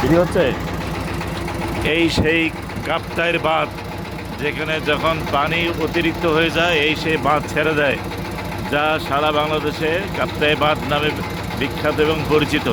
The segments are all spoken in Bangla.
এটি হচ্ছে এই সেই কাপ্তাইয়ের বাঁধ, যেখানে যখন পানি অতিরিক্ত হয়ে যায় এই সেই বাঁধ ছেড়ে দেয়, যা সারা বাংলাদেশে কাপ্তাই বাঁধ নামে বিখ্যাত এবং পরিচিত।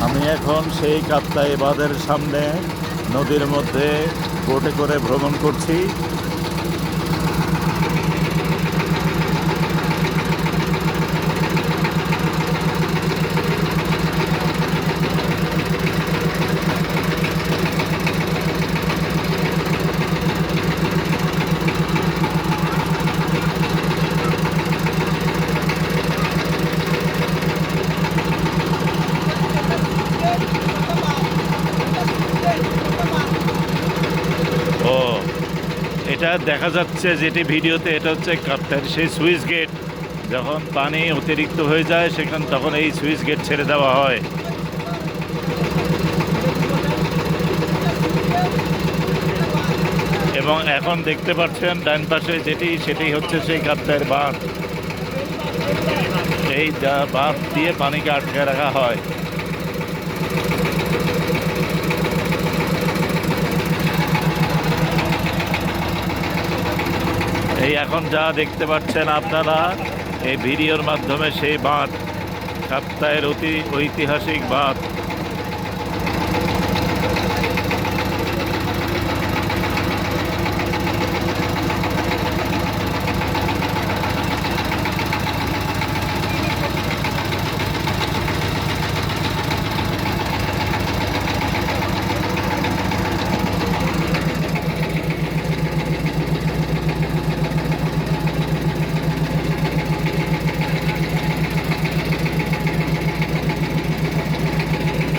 আমি এখন সেই কাপ্তাই বাঁধের সামনে নদীর মধ্যে বোটে করে ভ্রমণ করছি। ও, এটা দেখা যাচ্ছে যেটি ভিডিওতে, এটা হচ্ছে কাপ্তাইয়ের সেই সুইচ গেট। যখন পানি অতিরিক্ত হয়ে যায় তখন এই সুইচ গেট ছেড়ে দেওয়া হয়। এবং এখন দেখতে পাচ্ছেন ডান পাশে সেটি হচ্ছে সেই কাপ্তাইয়ের বাঁধ। এই বাঁধ দিয়ে পানিকে আটকে রাখা হয়। এই এখন যা দেখতে পাচ্ছেন আপনারা এই ভিডিওর মাধ্যমে সেই বাঁধ, কাপ্তাইয়ের ঐতিহাসিক বাঁধ।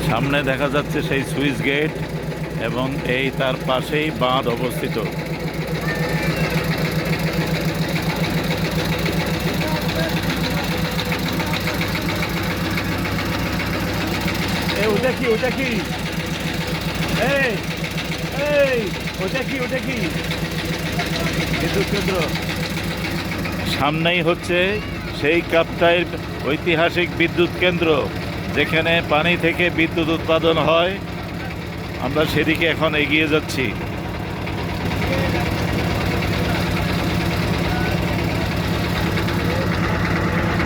সামনে দেখা যাচ্ছে সেই সুইচ গেট এবং এই তার পাশেই বাঁধ অবস্থিত। ওটা কি ওটা কি এই এই ওটা কি বিদ্যুৎ কেন্দ্র? সামনেই হচ্ছে সেই কাপ্তাইয়ের ঐতিহাসিক বিদ্যুৎ কেন্দ্র, যেখানে পানি থেকে বিদ্যুৎ উৎপাদন হয়। আমরা সেদিকে এখন এগিয়ে যাচ্ছি।